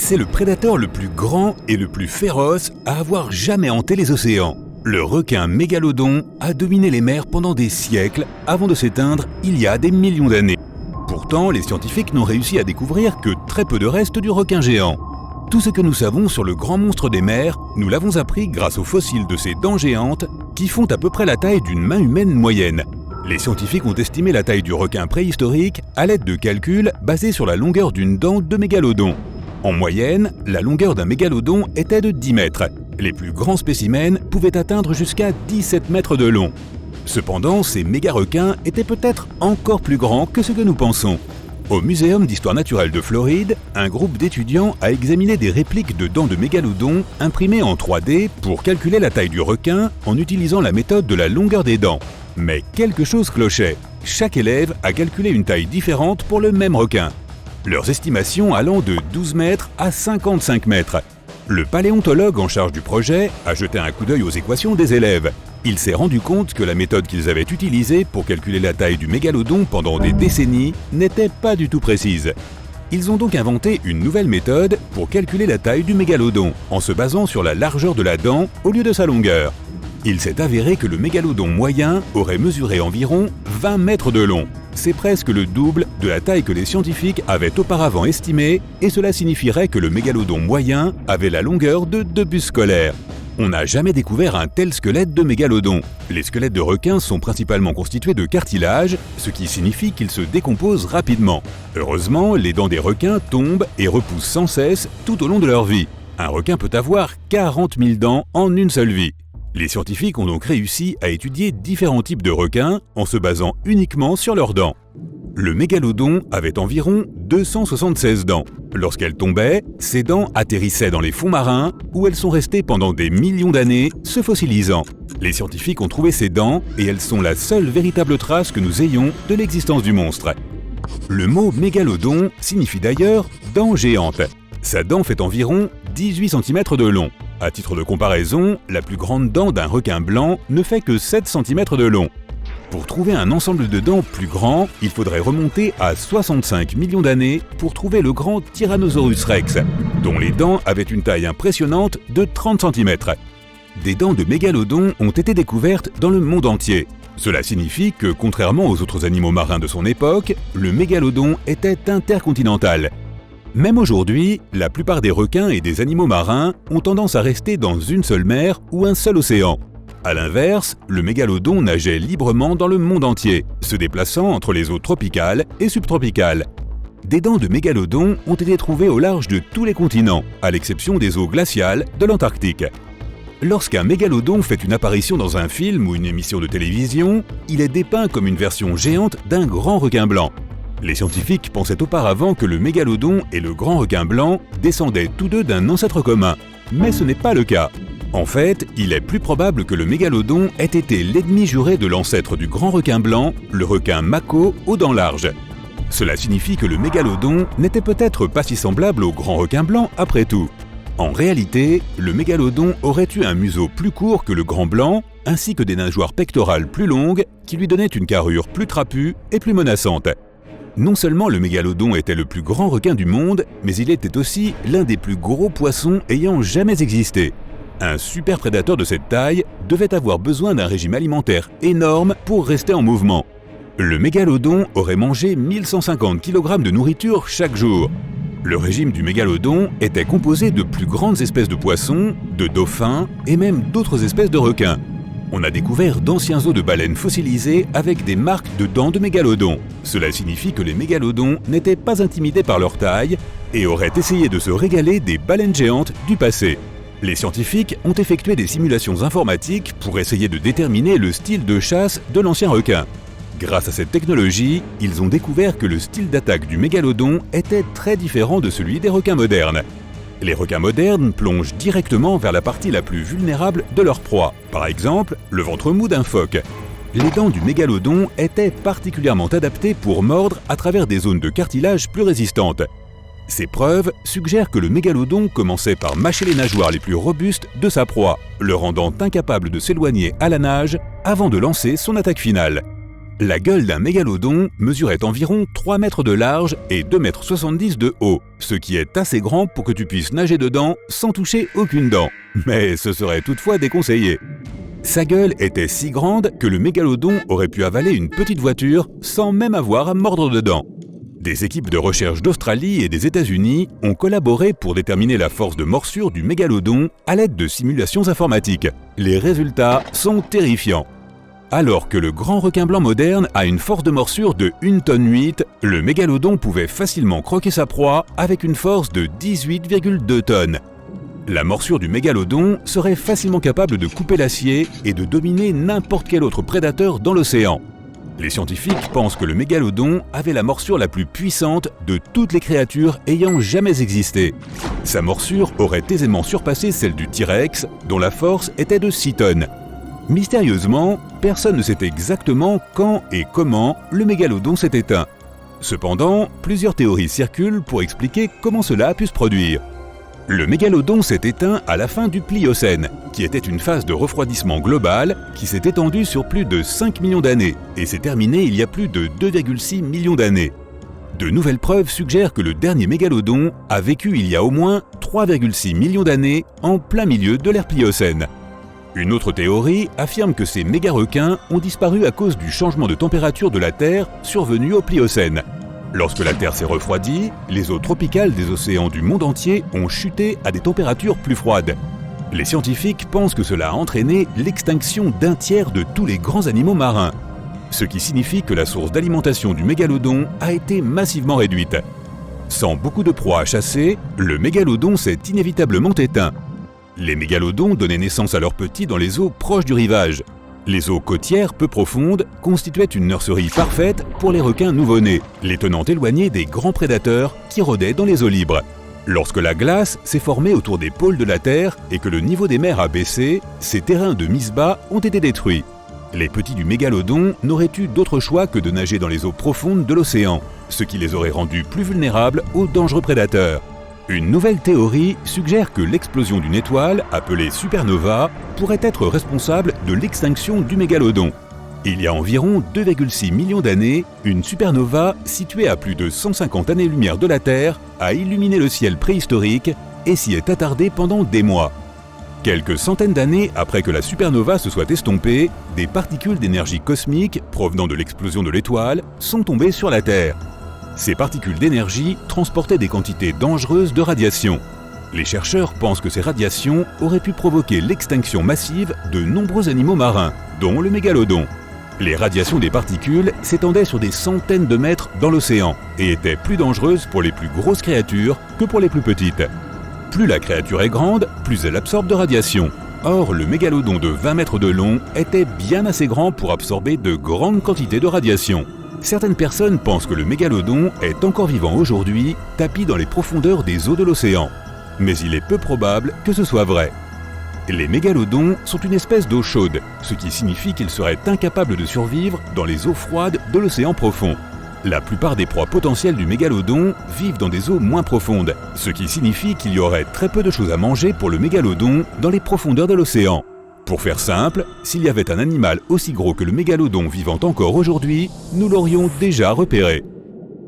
C'est le prédateur le plus grand et le plus féroce à avoir jamais hanté les océans. Le requin mégalodon a dominé les mers pendant des siècles avant de s'éteindre il y a des millions d'années. Pourtant, les scientifiques n'ont réussi à découvrir que très peu de restes du requin géant. Tout ce que nous savons sur le grand monstre des mers, nous l'avons appris grâce aux fossiles de ces dents géantes qui font à peu près la taille d'une main humaine moyenne. Les scientifiques ont estimé la taille du requin préhistorique à l'aide de calculs basés sur la longueur d'une dent de mégalodon. En moyenne, la longueur d'un mégalodon était de 10 mètres. Les plus grands spécimens pouvaient atteindre jusqu'à 17 mètres de long. Cependant, ces méga-requins étaient peut-être encore plus grands que ce que nous pensons. Au Muséum d'histoire naturelle de Floride, un groupe d'étudiants a examiné des répliques de dents de mégalodon imprimées en 3D pour calculer la taille du requin en utilisant la méthode de la longueur des dents. Mais quelque chose clochait. Chaque élève a calculé une taille différente pour le même requin. Leurs estimations allant de 12 mètres à 55 mètres. Le paléontologue en charge du projet a jeté un coup d'œil aux équations des élèves. Il s'est rendu compte que la méthode qu'ils avaient utilisée pour calculer la taille du mégalodon pendant des décennies n'était pas du tout précise. Ils ont donc inventé une nouvelle méthode pour calculer la taille du mégalodon en se basant sur la largeur de la dent au lieu de sa longueur. Il s'est avéré que le mégalodon moyen aurait mesuré environ 20 mètres de long. C'est presque le double de la taille que les scientifiques avaient auparavant estimée et cela signifierait que le mégalodon moyen avait la longueur de 2 bus scolaires. On n'a jamais découvert un tel squelette de mégalodon. Les squelettes de requins sont principalement constitués de cartilage, ce qui signifie qu'ils se décomposent rapidement. Heureusement, les dents des requins tombent et repoussent sans cesse tout au long de leur vie. Un requin peut avoir 40 000 dents en une seule vie. Les scientifiques ont donc réussi à étudier différents types de requins en se basant uniquement sur leurs dents. Le mégalodon avait environ 276 dents. Lorsqu'elles tombaient, ces dents atterrissaient dans les fonds marins où elles sont restées pendant des millions d'années, se fossilisant. Les scientifiques ont trouvé ces dents et elles sont la seule véritable trace que nous ayons de l'existence du monstre. Le mot mégalodon signifie d'ailleurs « dent géante ». Sa dent fait environ 18 cm de long. À titre de comparaison, la plus grande dent d'un requin blanc ne fait que 7 cm de long. Pour trouver un ensemble de dents plus grand, il faudrait remonter à 65 millions d'années pour trouver le grand Tyrannosaurus rex, dont les dents avaient une taille impressionnante de 30 cm. Des dents de mégalodon ont été découvertes dans le monde entier. Cela signifie que, contrairement aux autres animaux marins de son époque, le mégalodon était intercontinental. Même aujourd'hui, la plupart des requins et des animaux marins ont tendance à rester dans une seule mer ou un seul océan. A l'inverse, le mégalodon nageait librement dans le monde entier, se déplaçant entre les eaux tropicales et subtropicales. Des dents de mégalodon ont été trouvées au large de tous les continents, à l'exception des eaux glaciales de l'Antarctique. Lorsqu'un mégalodon fait une apparition dans un film ou une émission de télévision, il est dépeint comme une version géante d'un grand requin blanc. Les scientifiques pensaient auparavant que le mégalodon et le grand requin blanc descendaient tous deux d'un ancêtre commun, mais ce n'est pas le cas. En fait, il est plus probable que le mégalodon ait été l'ennemi juré de l'ancêtre du grand requin blanc, le requin mako aux dents larges. Cela signifie que le mégalodon n'était peut-être pas si semblable au grand requin blanc après tout. En réalité, le mégalodon aurait eu un museau plus court que le grand blanc, ainsi que des nageoires pectorales plus longues qui lui donnaient une carrure plus trapue et plus menaçante. Non seulement le mégalodon était le plus grand requin du monde, mais il était aussi l'un des plus gros poissons ayant jamais existé. Un super prédateur de cette taille devait avoir besoin d'un régime alimentaire énorme pour rester en mouvement. Le mégalodon aurait mangé 1150 kg de nourriture chaque jour. Le régime du mégalodon était composé de plus grandes espèces de poissons, de dauphins et même d'autres espèces de requins. On a découvert d'anciens os de baleines fossilisés avec des marques de dents de mégalodon. Cela signifie que les mégalodons n'étaient pas intimidés par leur taille et auraient essayé de se régaler des baleines géantes du passé. Les scientifiques ont effectué des simulations informatiques pour essayer de déterminer le style de chasse de l'ancien requin. Grâce à cette technologie, ils ont découvert que le style d'attaque du mégalodon était très différent de celui des requins modernes. Les requins modernes plongent directement vers la partie la plus vulnérable de leur proie, par exemple le ventre mou d'un phoque. Les dents du mégalodon étaient particulièrement adaptées pour mordre à travers des zones de cartilage plus résistantes. Ces preuves suggèrent que le mégalodon commençait par mâcher les nageoires les plus robustes de sa proie, le rendant incapable de s'éloigner à la nage avant de lancer son attaque finale. La gueule d'un mégalodon mesurait environ 3 mètres de large et 2,70 m de haut, ce qui est assez grand pour que tu puisses nager dedans sans toucher aucune dent. Mais ce serait toutefois déconseillé. Sa gueule était si grande que le mégalodon aurait pu avaler une petite voiture sans même avoir à mordre dedans. Des équipes de recherche d'Australie et des États-Unis ont collaboré pour déterminer la force de morsure du mégalodon à l'aide de simulations informatiques. Les résultats sont terrifiants. Alors que le grand requin blanc moderne a une force de morsure de 1,8 tonne, le mégalodon pouvait facilement croquer sa proie avec une force de 18,2 tonnes. La morsure du mégalodon serait facilement capable de couper l'acier et de dominer n'importe quel autre prédateur dans l'océan. Les scientifiques pensent que le mégalodon avait la morsure la plus puissante de toutes les créatures ayant jamais existé. Sa morsure aurait aisément surpassé celle du T-Rex, dont la force était de 6 tonnes. Mystérieusement, personne ne sait exactement quand et comment le mégalodon s'est éteint. Cependant, plusieurs théories circulent pour expliquer comment cela a pu se produire. Le mégalodon s'est éteint à la fin du Pliocène, qui était une phase de refroidissement global qui s'est étendue sur plus de 5 millions d'années et s'est terminée il y a plus de 2,6 millions d'années. De nouvelles preuves suggèrent que le dernier mégalodon a vécu il y a au moins 3,6 millions d'années en plein milieu de l'ère Pliocène. Une autre théorie affirme que ces méga-requins ont disparu à cause du changement de température de la Terre survenu au Pliocène. Lorsque la Terre s'est refroidie, les eaux tropicales des océans du monde entier ont chuté à des températures plus froides. Les scientifiques pensent que cela a entraîné l'extinction d'un tiers de tous les grands animaux marins, ce qui signifie que la source d'alimentation du mégalodon a été massivement réduite. Sans beaucoup de proies à chasser, le mégalodon s'est inévitablement éteint. Les mégalodons donnaient naissance à leurs petits dans les eaux proches du rivage. Les eaux côtières peu profondes constituaient une nurserie parfaite pour les requins nouveau-nés, les tenant éloignés des grands prédateurs qui rôdaient dans les eaux libres. Lorsque la glace s'est formée autour des pôles de la Terre et que le niveau des mers a baissé, ces terrains de mise bas ont été détruits. Les petits du mégalodon n'auraient eu d'autre choix que de nager dans les eaux profondes de l'océan, ce qui les aurait rendus plus vulnérables aux dangereux prédateurs. Une nouvelle théorie suggère que l'explosion d'une étoile, appelée supernova, pourrait être responsable de l'extinction du mégalodon. Il y a environ 2,6 millions d'années, une supernova située à plus de 150 années-lumière de la Terre a illuminé le ciel préhistorique et s'y est attardée pendant des mois. Quelques centaines d'années après que la supernova se soit estompée, des particules d'énergie cosmique provenant de l'explosion de l'étoile sont tombées sur la Terre. Ces particules d'énergie transportaient des quantités dangereuses de radiation. Les chercheurs pensent que ces radiations auraient pu provoquer l'extinction massive de nombreux animaux marins, dont le mégalodon. Les radiations des particules s'étendaient sur des centaines de mètres dans l'océan et étaient plus dangereuses pour les plus grosses créatures que pour les plus petites. Plus la créature est grande, plus elle absorbe de radiation. Or, le mégalodon de 20 mètres de long était bien assez grand pour absorber de grandes quantités de radiation. Certaines personnes pensent que le mégalodon est encore vivant aujourd'hui, tapi dans les profondeurs des eaux de l'océan. Mais il est peu probable que ce soit vrai. Les mégalodons sont une espèce d'eau chaude, ce qui signifie qu'ils seraient incapables de survivre dans les eaux froides de l'océan profond. La plupart des proies potentielles du mégalodon vivent dans des eaux moins profondes, ce qui signifie qu'il y aurait très peu de choses à manger pour le mégalodon dans les profondeurs de l'océan. Pour faire simple, s'il y avait un animal aussi gros que le mégalodon vivant encore aujourd'hui, nous l'aurions déjà repéré.